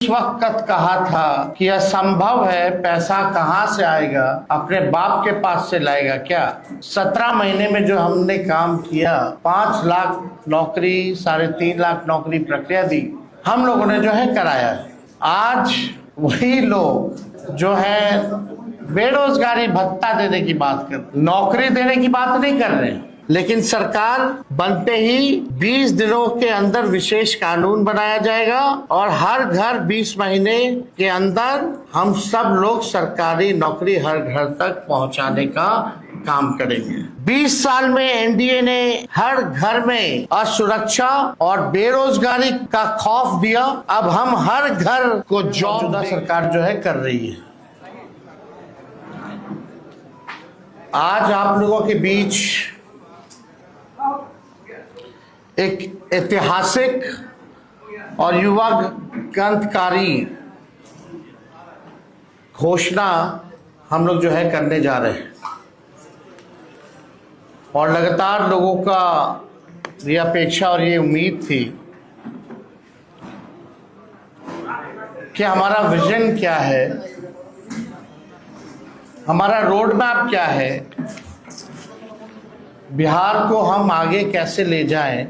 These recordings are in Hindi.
उस वक्त कहा था कि असंभव है, पैसा कहाँ से आएगा, अपने बाप के पास से लाएगा क्या। 17 महीने में जो हमने काम किया, 5 लाख नौकरी, 3.5 लाख नौकरी प्रक्रिया दी, हम लोगों ने जो है कराया है। आज वही लोग जो है बेरोजगारी भत्ता देने की बात कर, नौकरी देने की बात नहीं कर रहे हैं, लेकिन सरकार बनते ही 20 दिनों के अंदर विशेष कानून बनाया जाएगा और हर घर 20 महीने के अंदर हम सब लोग सरकारी नौकरी हर घर तक पहुंचाने का काम करेंगे। 20 साल में एनडीए ने हर घर में असुरक्षा और बेरोजगारी का खौफ दिया, अब हम हर घर को जॉब सरकार जो है कर रही है। आज आप लोगों के बीच एक ऐतिहासिक और युवा क्रांतिकारी घोषणा हम लोग जो है करने जा रहे हैं और लगातार लोगों का ये अपेक्षा और ये उम्मीद थी कि हमारा विजन क्या है, हमारा रोड मैप क्या है, बिहार को हम आगे कैसे ले जाएं।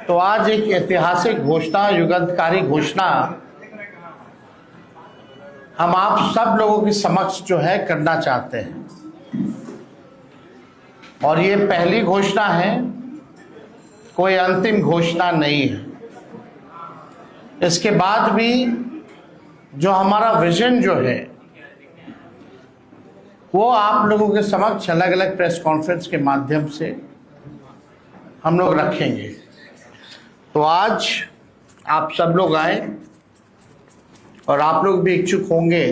तो आज एक ऐतिहासिक घोषणा, युगांतकारी घोषणा हम आप सब लोगों के समक्ष जो है करना चाहते हैं और ये पहली घोषणा है, कोई अंतिम घोषणा नहीं है। इसके बाद भी जो हमारा विजन जो है वो आप लोगों के समक्ष अलग अलग प्रेस कॉन्फ्रेंस के माध्यम से हम लोग रखेंगे। तो आज आप सब लोग आए और आप लोग भी इच्छुक होंगे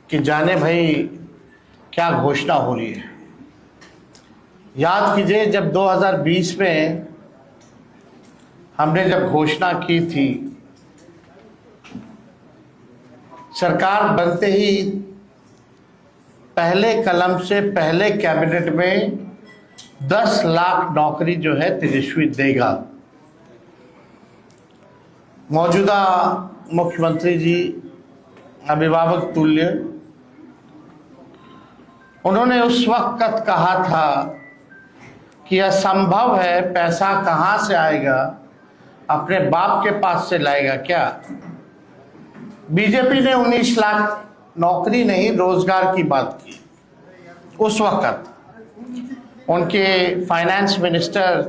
कि जाने भाई क्या घोषणा हो रही है। याद कीजिए, जब 2020 में हमने जब घोषणा की थी, सरकार बनते ही पहले कलम से पहले कैबिनेट में 10 लाख नौकरी जो है तेजस्वी देगा। मौजूदा मुख्यमंत्री जी अभिभावक तुल्य, उन्होंने उस वक्त कहा था कि असंभव है, पैसा कहाँ से आएगा, अपने बाप के पास से लाएगा क्या। बीजेपी ने 19 लाख नौकरी नहीं, रोजगार की बात की। उस वक्त उनके फाइनेंस मिनिस्टर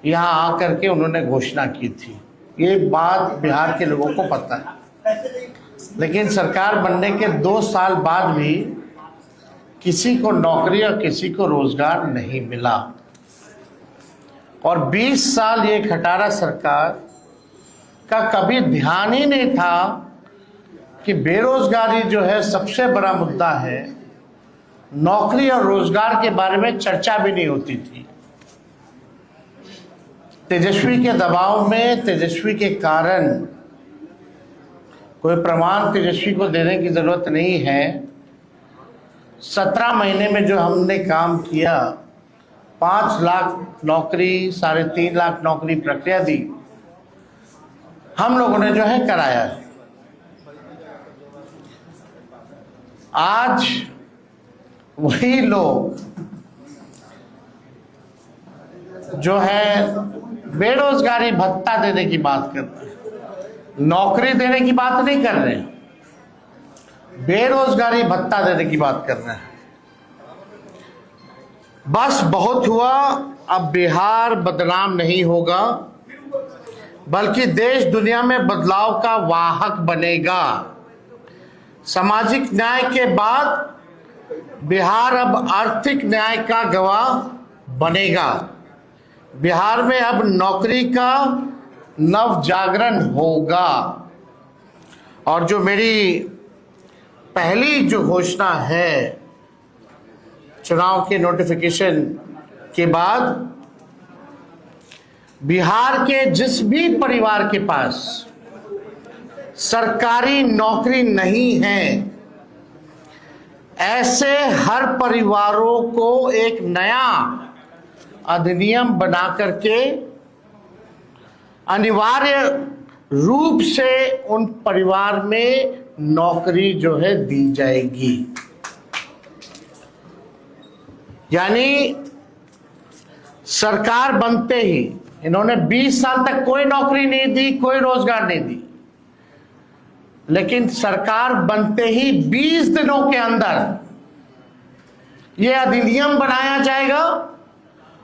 यहाँ आकर के उन्होंने घोषणा की थी। ये बात बिहार के लोगों को पता है, लेकिन सरकार बनने के 2 साल बाद भी किसी को नौकरी और किसी को रोजगार नहीं मिला और 20 साल ये खटारा सरकार का कभी ध्यान ही नहीं था कि बेरोजगारी जो है सबसे बड़ा मुद्दा है। नौकरी और रोजगार के बारे में चर्चा भी नहीं होती थी। तेजस्वी के दबाव में, तेजस्वी के कारण, कोई प्रमाण तेजस्वी को देने की जरूरत नहीं है, 17 महीने में जो हमने काम किया, 5 लाख नौकरी, 3.5 लाख नौकरी प्रक्रिया दी, हम लोगों ने जो है कराया है। आज वही लोग जो है बेरोजगारी भत्ता देने की बात कर रहे हैं, नौकरी देने की बात नहीं कर रहे हैं, बेरोजगारी भत्ता देने की बात कर रहे हैं। बस बहुत हुआ, अब बिहार बदनाम नहीं होगा, बल्कि देश दुनिया में बदलाव का वाहक बनेगा। सामाजिक न्याय के बाद बिहार अब आर्थिक न्याय का गवाह बनेगा। बिहार में अब नौकरी का नव जागरण होगा और जो मेरी पहली जो घोषणा है चुनाव के नोटिफिकेशन के बाद, बिहार के जिस भी परिवार के पास सरकारी नौकरी नहीं है, ऐसे हर परिवारों को एक नया अधिनियम बना करके अनिवार्य रूप से उन परिवार में नौकरी जो है दी जाएगी। यानी सरकार बनते ही इन्होंने 20 साल तक कोई नौकरी नहीं दी, कोई रोजगार नहीं दी, लेकिन सरकार बनते ही 20 दिनों के अंदर यह अधिनियम बनाया जाएगा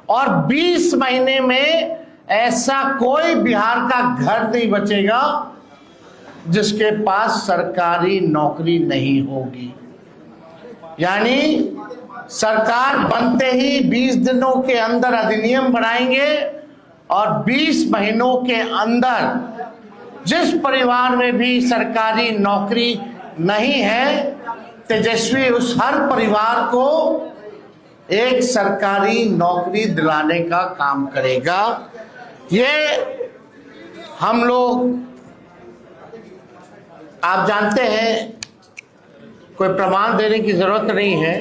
और 20 महीने में ऐसा कोई बिहार का घर नहीं बचेगा जिसके पास सरकारी नौकरी नहीं होगी। यानी सरकार बनते ही 20 दिनों के अंदर अधिनियम बनाएंगे और 20 महीनों के अंदर जिस परिवार में भी सरकारी नौकरी नहीं है, तेजस्वी उस हर परिवार को एक सरकारी नौकरी दिलाने का काम करेगा। ये हम लोग, आप जानते हैं, कोई प्रमाण देने की जरूरत नहीं है।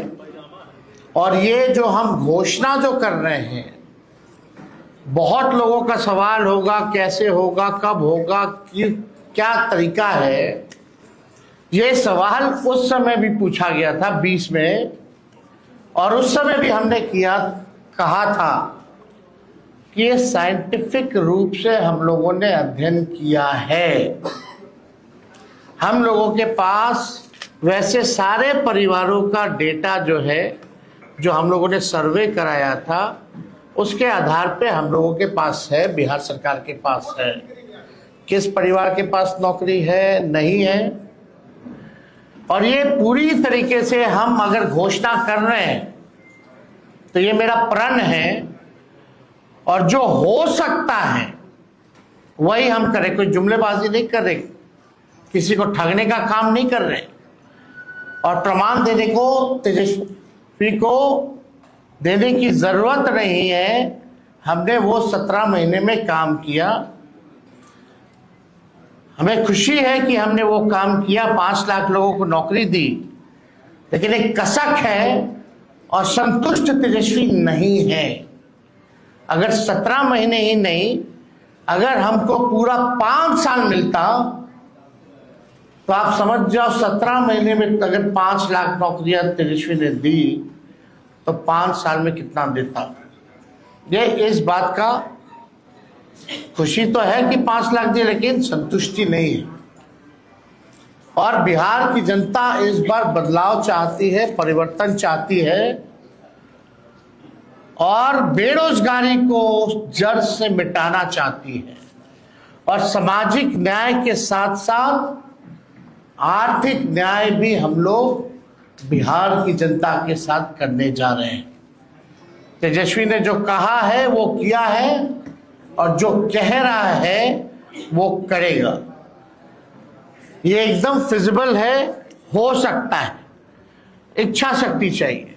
और ये जो हम घोषणा जो कर रहे हैं, बहुत लोगों का सवाल होगा कैसे होगा, कब होगा, क्या तरीका है। ये सवाल उस समय भी पूछा गया था 20 में, और उस समय भी हमने कहा था कि ये साइंटिफिक रूप से हम लोगों ने अध्ययन किया है। हम लोगों के पास वैसे सारे परिवारों का डेटा जो है, जो हम लोगों ने सर्वे कराया था, उसके आधार पे हम लोगों के पास है, बिहार सरकार के पास है, किस परिवार के पास नौकरी है, नहीं है। और ये पूरी तरीके से हम अगर घोषणा कर रहे हैं तो ये मेरा प्रण है, और जो हो सकता है वही हम करें। कोई जुमलेबाजी नहीं कर रहे, किसी को ठगने का काम नहीं कर रहे, और प्रमाण देने को तेजस्वी को देने की जरूरत नहीं है। हमने वो 17 महीने में काम किया। हमें खुशी है कि हमने वो काम किया, 5 लाख लोगों को नौकरी दी, लेकिन एक कसक है और संतुष्ट तेजस्वी नहीं है। अगर 17 महीने ही नहीं, अगर हमको पूरा 5 साल मिलता तो आप समझ जाओ 17 महीने में अगर 5 लाख नौकरियां तेजस्वी ने दी तो 5 साल में कितना देता। ये इस बात का खुशी तो है कि 5 लाख दी, लेकिन संतुष्टि नहीं है। और बिहार की जनता इस बार बदलाव चाहती है, परिवर्तन चाहती है, और बेरोजगारी को जड़ से मिटाना चाहती है, और सामाजिक न्याय के साथ साथ आर्थिक न्याय भी हम लोग बिहार की जनता के साथ करने जा रहे हैं। तेजस्वी ने जो कहा है वो किया है, और जो कह रहा है वो करेगा। ये एकदम फिजिबल है, हो सकता है, इच्छा शक्ति चाहिए।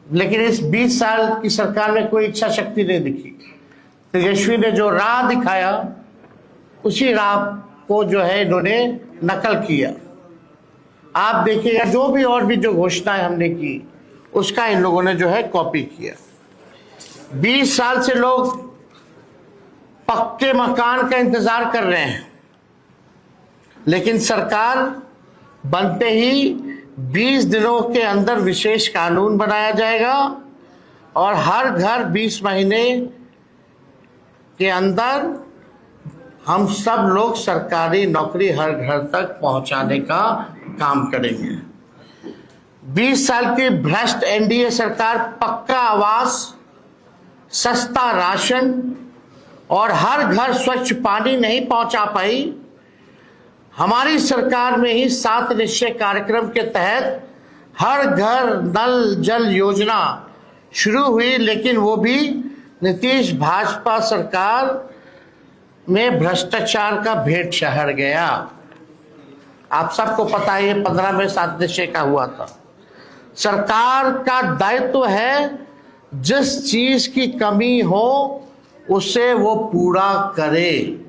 लेकिन इस 20 साल की सरकार में कोई इच्छा शक्ति नहीं दिखी। तेजस्वी ने जो राह दिखाया, उसी राह को जो है इन्होंने नकल किया। आप देखिएगा जो भी और भी जो घोषणाएं हमने की, उसका इन लोगों ने जो है कॉपी किया। 20 साल से लोग पक्के मकान का इंतजार कर रहे हैं, लेकिन सरकार बनते ही 20 दिनों के अंदर विशेष कानून बनाया जाएगा, और हर घर 20 महीने के अंदर हम सब लोग सरकारी नौकरी हर घर तक पहुंचाने का काम करेंगे। 20 साल की भ्रष्ट एनडीए सरकार पक्का आवास, सस्ता राशन और हर घर स्वच्छ पानी नहीं पहुंचा पाई। हमारी सरकार में ही 7 निश्चय कार्यक्रम के तहत हर घर नल जल योजना शुरू हुई, लेकिन वो भी नीतीश भाजपा सरकार में भ्रष्टाचार का भेंट चढ़ गया। आप सबको पता है, ये 15 में 7 निश्चय का हुआ था। सरकार का दायित्व है जिस चीज की कमी हो उसे वो पूरा करे।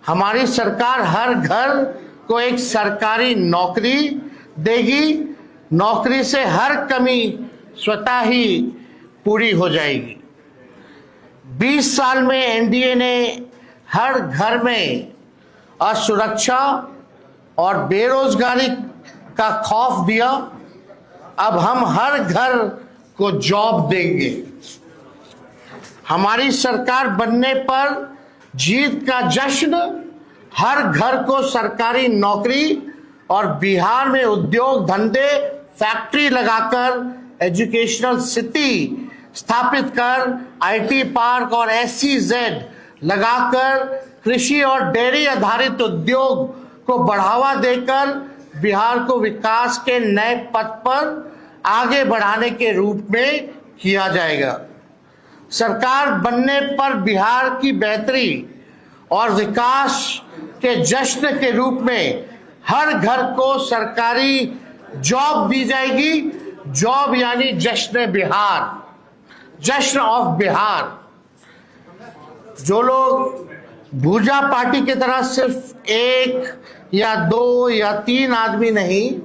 हमारी सरकार हर घर को एक सरकारी नौकरी देगी, नौकरी से हर कमी स्वतः ही पूरी हो जाएगी। 20 साल में एनडीए ने हर घर में असुरक्षा और बेरोजगारी का खौफ दिया। अब हम हर घर को जॉब देंगे। हमारी सरकार बनने पर जीत का जश्न, हर घर को सरकारी नौकरी और बिहार में उद्योग धंधे, फैक्ट्री लगाकर, एजुकेशनल सिटी स्थापित कर, आईटी पार्क और SEZ लगाकर, कृषि और डेयरी आधारित उद्योग को बढ़ावा देकर बिहार को विकास के नए पथ पर आगे बढ़ाने के रूप में किया जाएगा। सरकार बनने पर बिहार की बेहतरी और विकास के जश्न के रूप में हर घर को सरकारी जॉब दी जाएगी। जॉब यानी जश्न बिहार, जश्न ऑफ बिहार। जो लोग भूजा पार्टी की तरह सिर्फ 1 या 2 या 3 आदमी नहीं,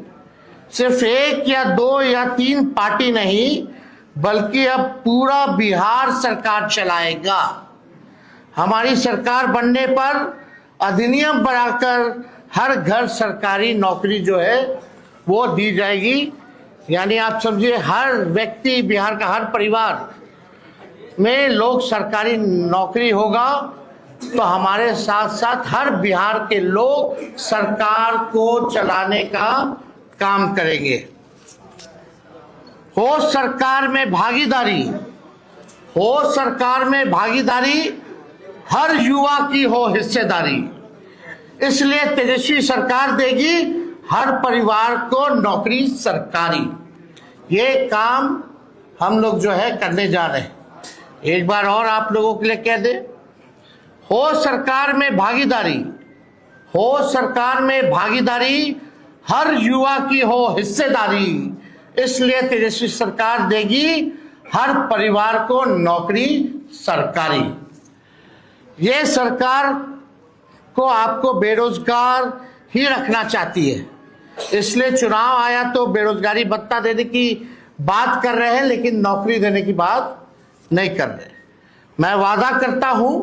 सिर्फ 1 या 2 या 3 पार्टी नहीं, बल्कि अब पूरा बिहार सरकार चलाएगा। हमारी सरकार बनने पर अधिनियम बनाकर हर घर सरकारी नौकरी जो है वो दी जाएगी। यानी आप समझिए हर व्यक्ति, बिहार का हर परिवार में लोग सरकारी नौकरी होगा, तो हमारे साथ साथ हर बिहार के लोग सरकार को चलाने का काम करेंगे। हो सरकार में भागीदारी, हो सरकार में भागीदारी, हर युवा की हो हिस्सेदारी। इसलिए तेजस्वी सरकार देगी हर परिवार को नौकरी सरकारी। ये काम हम लोग जो है करने जा रहे हैं। एक बार और आप लोगों के लिए कह दे, हो सरकार में भागीदारी, हो सरकार में भागीदारी, हर युवा की हो हिस्सेदारी। इसलिए तेजस्वी सरकार देगी हर परिवार को नौकरी सरकारी। ये सरकार को आपको बेरोजगार ही रखना चाहती है, इसलिए चुनाव आया तो बेरोजगारी भत्ता देने की बात कर रहे हैं, लेकिन नौकरी देने की बात नहीं कर रहे। मैं वादा करता हूं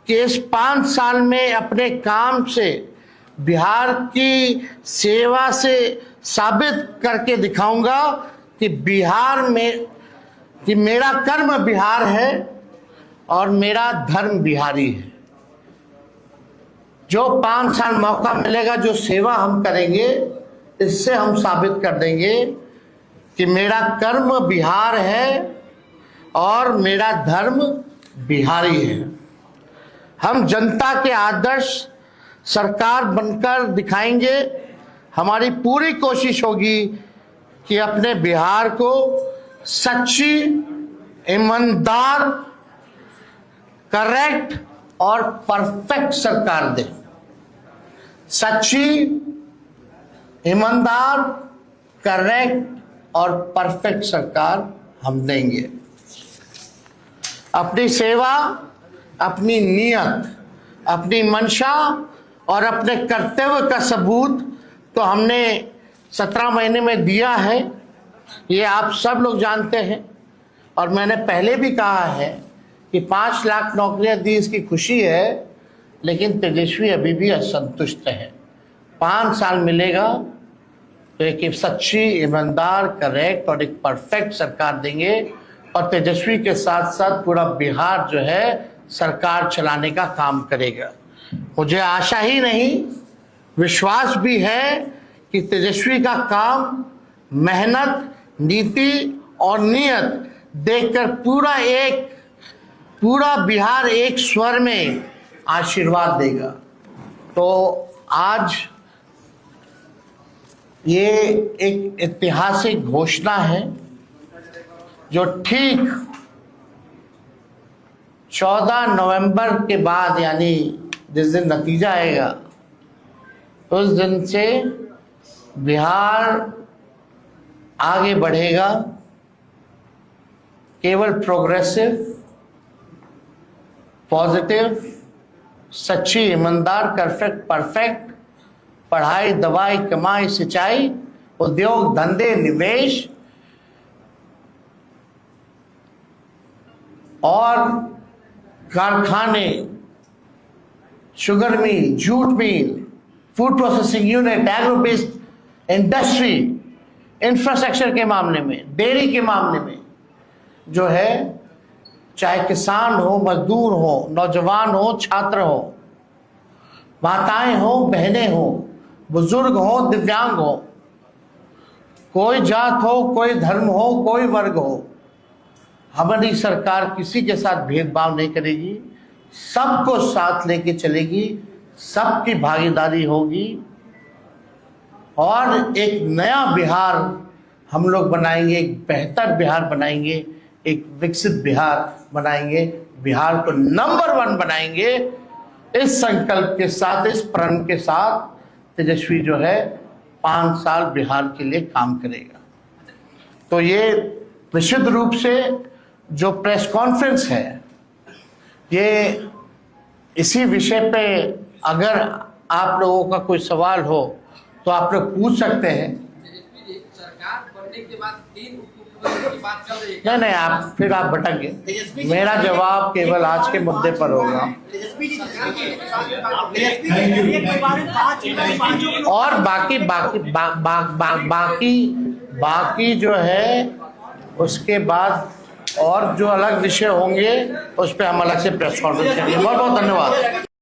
कि इस 5 साल में अपने काम से, बिहार की सेवा से साबित करके दिखाऊंगा कि बिहार में, कि मेरा कर्म बिहार है और मेरा धर्म बिहारी है। जो 5 साल मौका मिलेगा, जो सेवा हम करेंगे, इससे हम साबित कर देंगे कि मेरा कर्म बिहार है और मेरा धर्म बिहारी है। हम जनता के आदर्श सरकार बनकर दिखाएंगे। हमारी पूरी कोशिश होगी कि अपने बिहार को सच्ची, ईमानदार, करेक्ट और परफेक्ट सरकार दें। सच्ची, ईमानदार, करेक्ट और परफेक्ट सरकार हम देंगे। अपनी सेवा, अपनी नियत, अपनी मंशा और अपने कर्तव्य का सबूत तो हमने 17 महीने में दिया है, ये आप सब लोग जानते हैं। और मैंने पहले भी कहा है कि 5 लाख नौकरियां दी, इसकी खुशी है, लेकिन तेजस्वी अभी भी असंतुष्ट है। 5 साल मिलेगा तो एक सच्ची, ईमानदार, करेक्ट और एक परफेक्ट सरकार देंगे। और तेजस्वी के साथ साथ पूरा बिहार जो है सरकार चलाने का काम करेगा। मुझे आशा ही नहीं, विश्वास भी है कि तेजस्वी का काम, मेहनत, नीति और नियत देखकर पूरा बिहार एक स्वर में आशीर्वाद देगा। तो आज ये एक ऐतिहासिक घोषणा है जो ठीक 14 नवंबर के बाद, यानी जिस दिन नतीजा आएगा उस दिन से बिहार आगे बढ़ेगा। केवल प्रोग्रेसिव, पॉजिटिव, सच्ची, ईमानदार, परफेक्ट, पढ़ाई, दवाई, कमाई, सिंचाई, उद्योग, धंधे, निवेश और कारखाने sugar mill, jute mill, food processing unit, agro based industry, infrastructure के मामले में, डेयरी के मामले में जो है, चाहे किसान हो, मजदूर हो, नौजवान हो, छात्र हो, माताएं हो, बहनें हो, बुजुर्ग हो, दिव्यांग हो, कोई जात हो, कोई धर्म हो, कोई वर्ग हो, हमारी सरकार किसी के साथ भेदभाव नहीं करेगी, सबको साथ लेके चलेगी, सबकी भागीदारी होगी और एक नया बिहार हम लोग बनाएंगे, एक बेहतर बिहार बनाएंगे, एक विकसित बिहार बनाएंगे, बिहार को नंबर 1 बनाएंगे। इस संकल्प के साथ, इस प्रण के साथ तेजस्वी जो है 5 साल बिहार के लिए काम करेगा। तो ये निश्चित रूप से जो प्रेस कॉन्फ्रेंस है, ये इसी विषय पे अगर आप लोगों का कोई सवाल हो तो आप लोग पूछ सकते हैं। सरकार बनने के बाद 3 उपमुख्यमंत्री की बात चल रही है। नहीं, आप फिर आप भटक गए। मेरा जवाब केवल आज के मुद्दे पर होगा और बाकी जो है उसके बाद और जो अलग विषय होंगे उस पर हम अलग से प्रेस कॉन्फ्रेंस करेंगे। बहुत बहुत धन्यवाद।